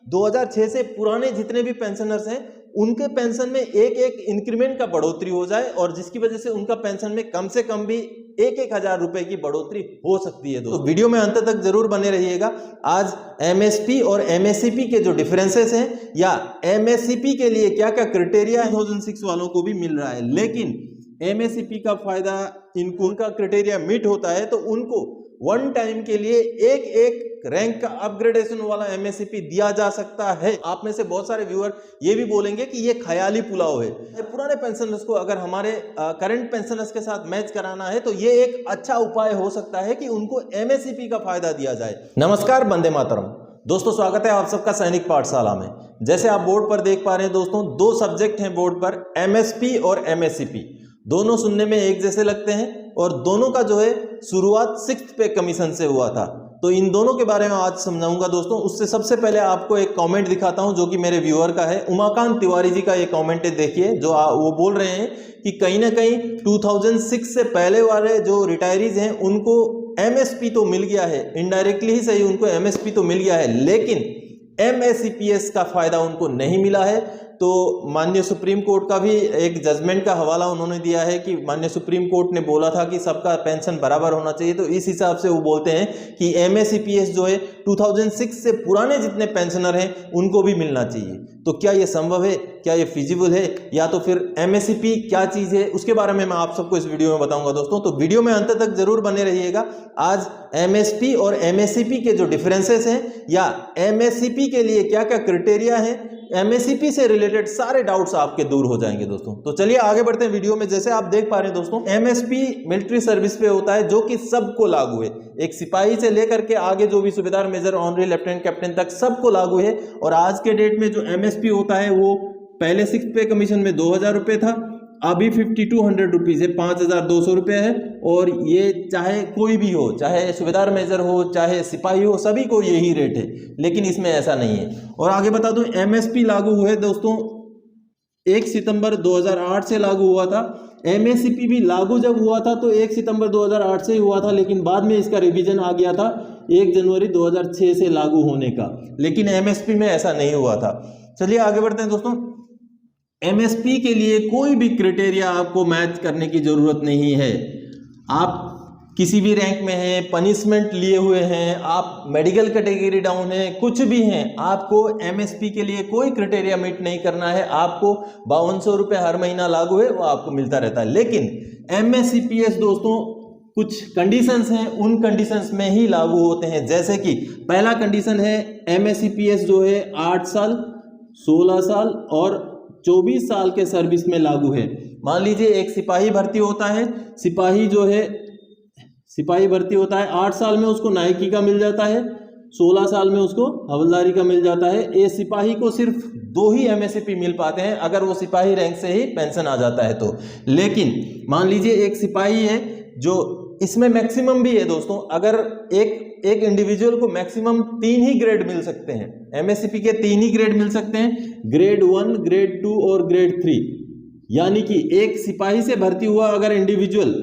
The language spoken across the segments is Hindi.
2006 से पुराने जितने भी पेंशनर्स हैं उनके पेंशन में एक एक इंक्रीमेंट का बढ़ोतरी हो जाए और जिसकी वजह से उनका पेंशन में कम से कम भी 1,000 रुपए की बढ़ोतरी हो सकती है। तो वीडियो में अंत तक जरूर बने रहिएगा। आज एमएसपी और एमएससीपी के जो डिफरेंसेस हैं या एमएससीपी के लिए क्या क्या क्राइटेरिया 2006 वालों को भी मिल रहा है, लेकिन एमएससीपी का फायदा इनको उनका क्राइटेरिया मीट होता है तो उनको वन टाइम के लिए एक एक रैंक का अपग्रेडेशन वाला एमएससीपी दिया जा सकता है। आप में से बहुत सारे व्यूअर ये भी बोलेंगे कि ये ख्याली पुलाव है, पुराने पेंशनर्स को अगर हमारे करंट पेंशनर्स के साथ मैच कराना है तो ये एक अच्छा उपाय हो सकता है कि उनको एमएससीपी का फायदा दिया जाए। नमस्कार, वंदे मातरम दोस्तों, स्वागत है आप सबका सैनिक पाठशाला में। जैसे आप बोर्ड पर देख पा रहे हैं दोस्तों, दो सब्जेक्ट हैं बोर्ड पर, एमएसपी और एमएससीपी। दोनों सुनने में एक जैसे लगते हैं और दोनों का जो है शुरुआत 6th पे कमीशन से हुआ था। तो इन दोनों के बारे में आज समझाऊंगा दोस्तों। उससे सबसे पहले आपको एक कमेंट दिखाता हूं जो कि मेरे व्यूअर का है। उमाकांत तिवारी जी का ये कमेंट है, देखिए, जो वो बोल रहे हैं कि कहीं ना कहीं 2006 से पहले वाले जो रिटायरीज हैं उनको एमएसपी तो मिल गया है, इनडायरेक्टली ही सही उनको एमएसपी तो मिल गया है, लेकिन एमएससीपीएस का फायदा उनको नहीं मिला है। तो माननीय सुप्रीम कोर्ट का भी एक जजमेंट का हवाला उन्होंने दिया है कि माननीय सुप्रीम कोर्ट ने बोला था कि सबका पेंशन बराबर होना चाहिए, तो इस हिसाब से वो बोलते हैं कि एमएससीपीएस जो है 2006 से पुराने जितने पेंशनर हैं उनको भी मिलना चाहिए। तो क्या ये संभव है, क्या ये फिजिबल है, या तो फिर एमएससीपी क्या चीज़ है, उसके बारे में मैं आप सबको इस वीडियो में बताऊंगा दोस्तों। तो वीडियो में अंत तक जरूर बने रहिएगा। आज एमएसपी और एमएससीपी के जो डिफरेंसेस हैं या एमएससीपी के लिए क्या क्या क्राइटेरिया है, एमएससीपी से रिलेटेड सारे डाउट्स आपके दूर हो जाएंगे दोस्तों। तो चलिए आगे बढ़ते हैं वीडियो में। जैसे आप देख पा रहे हैं दोस्तों, एमएसपी मिलिट्री सर्विस पे होता है जो कि सबको लागू है, एक सिपाही से लेकर के आगे जो भी सूबेदार, मेजर, ऑनरी, लेफ्टिनेंट, कैप्टन तक सबको लागू है। और आज के डेट में जो एमएसपी होता है वो पहले 6th पे कमीशन में 2,000 रुपये था, अभी 5200 रुपीज़ है, 5,200 रुपये है। और ये चाहे कोई भी हो, चाहे सूबेदार मेजर हो, चाहे सिपाही हो, सभी को यही रेट है, लेकिन इसमें ऐसा नहीं है। और आगे बता दूं, एमएसपी लागू हुए दोस्तों 1 सितंबर 2008 से लागू हुआ था। एमएससीपी भी लागू जब हुआ था तो 1 सितंबर 2008 से ही हुआ था, लेकिन बाद में इसका रिवीजन आ गया था 1 जनवरी 2006 से लागू होने का, लेकिन एमएसपी में ऐसा नहीं हुआ था। चलिए आगे बढ़ते हैं दोस्तों। एमएसपी के लिए कोई भी क्राइटेरिया आपको मैच करने की जरूरत नहीं है। आप किसी भी रैंक में हैं, पनिशमेंट लिए हुए हैं, आप मेडिकल कैटेगरी डाउन है, कुछ भी हैं, आपको एमएसपी के लिए कोई क्राइटेरिया मीट नहीं करना है। आपको 5200 रुपये हर महीना लागू है, वो आपको मिलता रहता है। लेकिन एमएससीपीएस दोस्तों कुछ कंडीशंस हैं, उन कंडीशंस में ही लागू होते हैं। जैसे कि पहला कंडीशन है, एमएससीपीएस जो है 8 साल, 16 साल और 24 साल के सर्विस में लागू है। मान लीजिए एक सिपाही भर्ती होता है, सिपाही जो है सिपाही भर्ती होता है, 8 साल में उसको नायकी का मिल जाता है, 16 साल में उसको हवलदारी का मिल जाता है। ये सिपाही को सिर्फ 2 ही एमएससीपी मिल पाते हैं अगर वो सिपाही रैंक से ही पेंशन आ जाता है तो। लेकिन मान लीजिए एक सिपाही है, जो इसमें मैक्सिमम भी है दोस्तों, अगर एक इंडिविजुअल को मैक्सिमम 3 ही ग्रेड मिल सकते हैं, एमएससीपी के 3 ही ग्रेड मिल सकते हैं, ग्रेड 1, ग्रेड 2 और ग्रेड 3। यानी कि एक सिपाही से भर्ती हुआ अगर इंडिविजुअल,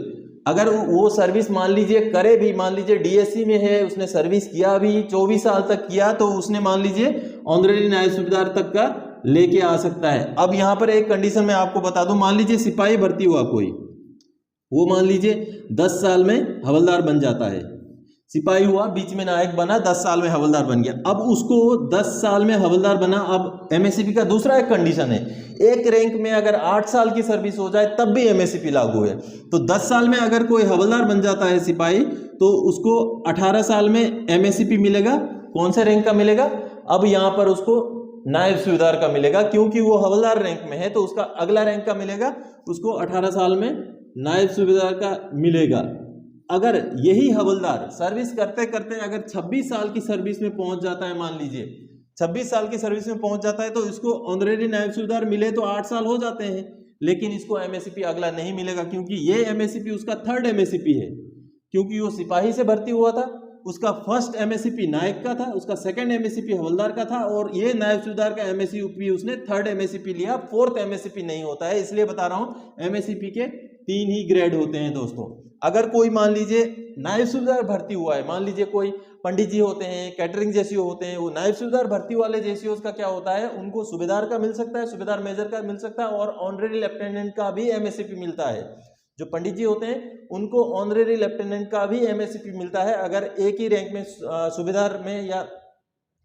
अगर वो सर्विस मान लीजिए करे भी, मान लीजिए डीएससी में है, उसने सर्विस किया भी 24 साल तक किया, तो उसने मान लीजिए ऑनरेरी नायब सूबेदार तक का लेके आ सकता है। अब यहाँ पर एक कंडीशन मैं आपको बता दूं, मान लीजिए सिपाही भर्ती हुआ कोई, वो मान लीजिए 10 साल में हवलदार बन जाता है, सिपाही हुआ, बीच में नायक बना, 10 साल में हवलदार बन गया। अब उसको 10 साल में हवलदार बना, अब एमएससीपी का दूसरा एक कंडीशन है, एक रैंक में अगर 8 साल की सर्विस हो जाए तब भी एमएससीपी लागू है। तो 10 साल में अगर कोई हवलदार बन जाता है सिपाही, तो उसको 18 साल में एमएससीपी मिलेगा। कौन से रैंक का मिलेगा? अब यहाँ पर उसको नायब सूबेदार का मिलेगा, क्योंकि वो हवलदार रैंक में है तो उसका अगला रैंक का मिलेगा, उसको 18 साल में नायब सूबेदार का मिलेगा। अगर यही हवलदार सर्विस करते करते अगर 26 साल की सर्विस में पहुंच जाता है, मान लीजिए 26 साल की सर्विस में पहुंच जाता है, तो इसको ऑनरेरी नायब सूबेदार मिले तो 8 साल हो जाते हैं, लेकिन इसको एमएससीपी अगला नहीं मिलेगा, क्योंकि ये एमएससीपी उसका 3rd एमएससीपी है, क्योंकि वो सिपाही से भर्ती हुआ था, उसका 1st एमएससीपी नायक का था, उसका 2nd एमएससीपी हवलदार का था, और ये नायब सूबेदार का एमएससीपी उसने 3rd एमएससीपी लिया, 4th एमएससीपी नहीं होता है। इसलिए बता रहा हूं एमएससीपी के 3 ही ग्रेड होते हैं दोस्तों। अगर कोई मान लीजिए नायब सूबेदार भर्ती हुआ है, मान लीजिए कोई पंडित जी होते हैं, कैटरिंग जेसीओ होते हैं, वो नायब सूबेदार भर्ती वाले जेसीओ का क्या होता है, उनको सूबेदार का मिल सकता है, सूबेदार मेजर का मिल सकता है और ऑनरेरी लेफ्टिनेंट का भी एमएससीपी मिलता है। जो पंडित जी होते हैं उनको ऑनरेरी लेफ्टिनेंट का भी एमएससीपी मिलता है अगर एक ही रैंक में सूबेदार में, या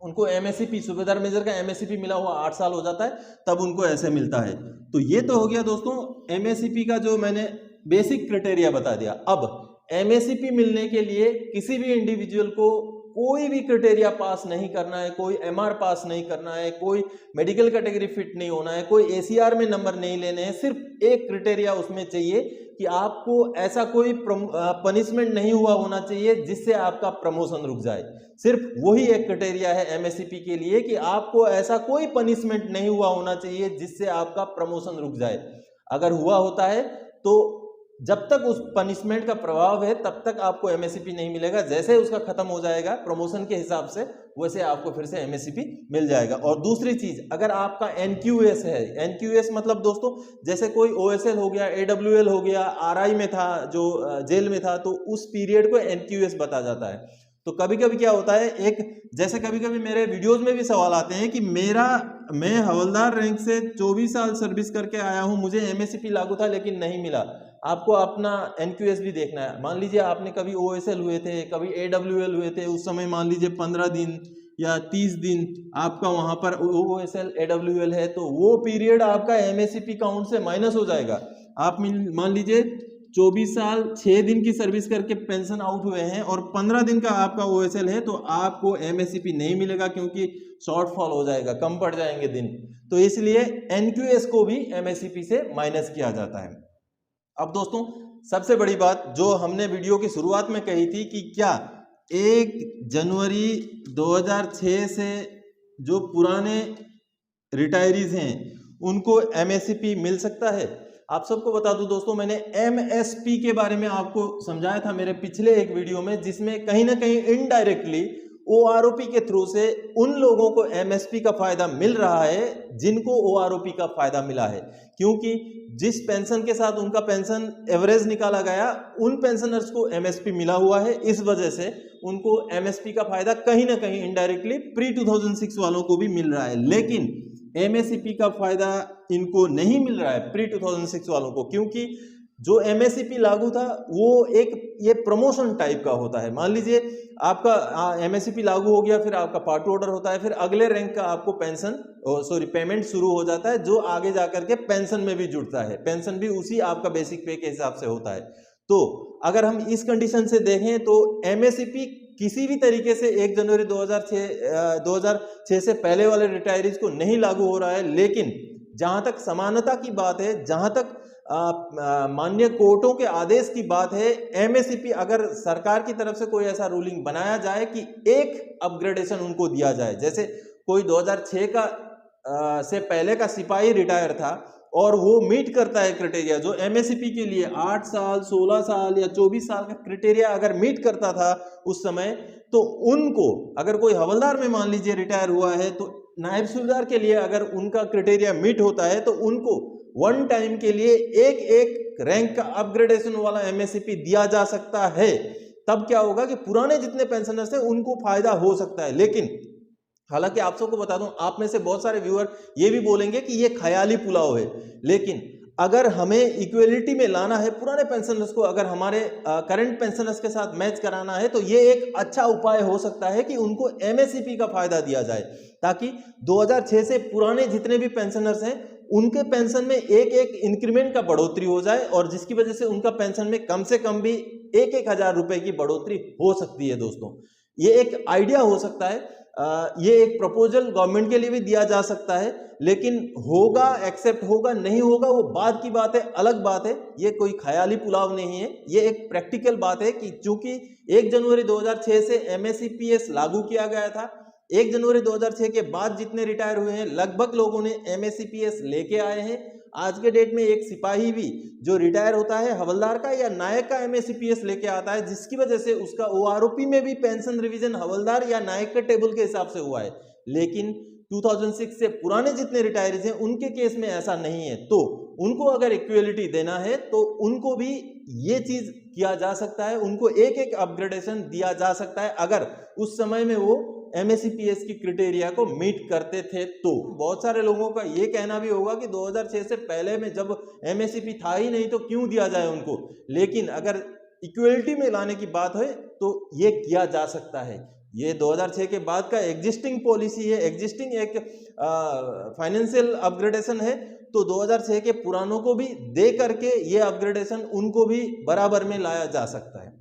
उनको एमएससीपी सूबेदार मेजर का एमएससीपी मिला हुआ 8 साल हो जाता है तब उनको ऐसे मिलता है। तो ये तो हो गया दोस्तों एमएससीपी का जो मैंने बेसिक क्राइटेरिया बता दिया। अब एमएससीपी मिलने के लिए किसी भी इंडिविजुअल को कोई भी क्राइटेरिया पास नहीं करना है, कोई एमआर पास नहीं करना है, कोई मेडिकल कैटेगरी फिट नहीं होना है, कोई एसीआर में नंबर नहीं लेने हैं। सिर्फ एक क्राइटेरिया उसमें चाहिए कि आपको ऐसा कोई पनिशमेंट नहीं हुआ होना चाहिए जिससे आपका प्रमोशन रुक जाए। सिर्फ वही एक क्राइटेरिया है एमएससीपी के लिए कि आपको ऐसा कोई पनिशमेंट नहीं हुआ होना चाहिए जिससे आपका प्रमोशन रुक जाए। अगर हुआ होता है तो जब तक उस पनिशमेंट का प्रभाव है तब तक आपको एमएससीपी नहीं मिलेगा। जैसे उसका खत्म हो जाएगा प्रमोशन के हिसाब से, वैसे आपको फिर से एमएससीपी मिल जाएगा। और दूसरी चीज, अगर आपका एनक्यूएस है, एनक्यूएस मतलब दोस्तों जैसे कोई ओएसएल हो गया, एडब्ल्यूएल हो गया, आरआई में था जो जेल में था, तो उस पीरियड को एनक्यूएस बता जाता है। तो कभी कभी क्या होता है, एक जैसे कभी कभी मेरे वीडियोस में भी सवाल आते हैं कि मैं हवलदार रैंक से 24 साल सर्विस करके आया हूं, मुझे एमएससीपी लागू था लेकिन नहीं मिला। आपको अपना एनक्यूएस भी देखना है। मान लीजिए आपने कभी ओएसएल हुए थे, कभी एडब्ल्यूएल हुए थे, उस समय मान लीजिए 15 दिन या 30 दिन आपका वहां पर ओएसएल एडब्ल्यूएल है, तो वो पीरियड आपका एमएससीपी काउंट से माइनस हो जाएगा। आप मान लीजिए 24 साल 6 दिन की सर्विस करके पेंशन आउट हुए हैं और 15 दिन का आपका ओएसएल है, तो आपको एमएससीपी नहीं मिलेगा क्योंकि शॉर्टफॉल हो जाएगा, कम पड़ जाएंगे दिन। तो इसलिए एनक्यूएस को भी एमएससीपी से माइनस किया जाता है। अब दोस्तों सबसे बड़ी बात जो हमने वीडियो की शुरुआत में कही थी कि क्या 1 जनवरी 2006 से जो पुराने रिटायरीज हैं उनको एमएससीपी मिल सकता है। आप सबको बता दूं दोस्तों, मैंने एमएसपी के बारे में आपको समझाया था मेरे पिछले एक वीडियो में, जिसमें कहीं ना कहीं इनडायरेक्टली ओआरओपी के थ्रू से उन लोगों को एमएसपी का फायदा मिल रहा है जिनको ओआरओपी का फायदा मिला है, क्योंकि जिस पेंशन के साथ उनका पेंशन एवरेज निकाला गया उन पेंशनर्स को एमएसपी मिला हुआ है। इस वजह से उनको एमएसपी का फायदा कहीं ना कहीं इनडायरेक्टली प्री 2006 वालों को भी मिल रहा है, लेकिन एमएससीपी का फायदा इनको नहीं मिल रहा है प्री 2006 वालों को, क्योंकि जो एमएससीपी लागू था वो एक ये प्रमोशन टाइप का होता है। मान लीजिए आपका एमएससीपी लागू हो गया, फिर आपका पार्ट ऑर्डर होता है, फिर अगले रैंक का आपको पेमेंट शुरू हो जाता है जो आगे जाकर के पेंशन में भी जुड़ता है। पेंशन भी उसी आपका बेसिक पे के हिसाब से होता है। तो अगर हम इस कंडीशन से देखें तो एमएससीपी किसी भी तरीके से 1 जनवरी 2006 से पहले वाले रिटायरीज को नहीं लागू हो रहा है, लेकिन जहां तक समानता की बात है, जहां तक माननीय कोर्टों के आदेश की बात है, एमएससीपी अगर सरकार की तरफ से कोई ऐसा रूलिंग बनाया जाए कि एक अपग्रेडेशन उनको दिया जाए, जैसे कोई 2006 का से पहले का सिपाही रिटायर था और वो मीट करता है क्राइटेरिया जो एमएससीपी के लिए 8 साल 16 साल या 24 साल का क्राइटेरिया अगर मीट करता था उस समय, तो उनको अगर कोई हवलदार में मान लीजिए रिटायर हुआ है तो नायब सूबेदार के लिए अगर उनका क्राइटेरिया मीट होता है तो उनको वन टाइम के लिए एक रैंक का अपग्रेडेशन वाला एमएससीपी दिया जा सकता है। तब क्या होगा कि पुराने जितने पेंशनर्स हैं उनको फायदा हो सकता है। लेकिन हालांकि आप सबको बता दूं, आप में से बहुत सारे व्यूअर ये भी बोलेंगे कि ये ख्याली पुलाव है, लेकिन अगर हमें इक्वलिटी में लाना है पुराने पेंशनर्स को, अगर हमारे करंट पेंशनर्स के साथ मैच कराना है, तो ये एक अच्छा उपाय हो सकता है कि उनको एमएससीपी का फायदा दिया जाए, ताकि 2006 से पुराने जितने भी पेंशनर्स हैं उनके पेंशन में एक इंक्रीमेंट का बढ़ोतरी हो जाए, और जिसकी वजह से उनका पेंशन में कम से कम भी 1,000 रुपए की बढ़ोतरी हो सकती है। दोस्तों ये एक आइडिया हो सकता है, ये एक प्रपोजल गवर्नमेंट के लिए भी दिया जा सकता है, लेकिन होगा एक्सेप्ट होगा नहीं होगा वो बाद की बात है, अलग बात है। ये कोई ख्याली पुलाव नहीं है, ये एक प्रैक्टिकल बात है कि चूंकि 1 जनवरी 2006 से एमएससीपीएस लागू किया गया था, 1 जनवरी 2006 के बाद जितने रिटायर हुए हैं लगभग लोगों ने एमएससीपीएस लेके आए हैं। आज के डेट में एक सिपाही भी जो रिटायर होता है हवलदार का या नायक का एमएससीपीएस लेके आता है, जिसकी वजह से उसका ओआरओपी में भी पेंशन रिवीजन हवलदार या नायक के टेबल के हिसाब से हुआ है। लेकिन 2006 से पुराने जितने रिटायरीज हैं उनके केस में ऐसा नहीं है। तो उनको अगर इक्वलिटी देना है तो उनको भी ये चीज किया जा सकता है, उनको एक एक अपग्रेडेशन दिया जा सकता है अगर उस समय में वो MSEPS की क्राइटेरिया को मीट करते थे। तो बहुत सारे लोगों का ये कहना भी होगा कि 2006 से पहले में जब MSEP था ही नहीं तो क्यों दिया जाए उनको, लेकिन अगर इक्वलिटी में लाने की बात है तो ये किया जा सकता है। ये 2006 के बाद का एग्जिस्टिंग पॉलिसी है, एग्जिस्टिंग एक फाइनेंशियल अपग्रेडेशन है, तो 2006 के पुरानों को भी दे करके ये अपग्रेडेशन उनको भी बराबर में लाया जा सकता है।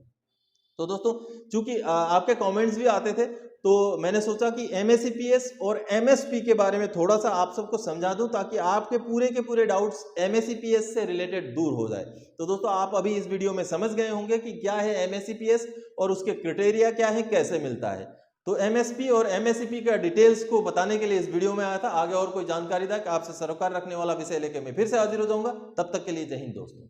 तो दोस्तों चूंकि आपके कमेंट्स भी आते थे तो मैंने सोचा कि MSEPS और MSP के बारे में थोड़ा सा आप सबको समझा दूं ताकि आपके पूरे के पूरे डाउट्स MSEPS से रिलेटेड दूर हो जाए। तो दोस्तों आप अभी इस वीडियो में समझ गए होंगे कि क्या है MSEPS और उसके क्राइटेरिया क्या है, कैसे मिलता है। तो MSP और MSEP का डिटेल्स को बताने के लिए इस वीडियो में आया था। आगे और कोई जानकारी था कि आपसे सरोकार रखने वाला विषय लेकर मैं फिर से हाजिर हो जाऊंगा। तब तक के लिए जय हिंद दोस्तों।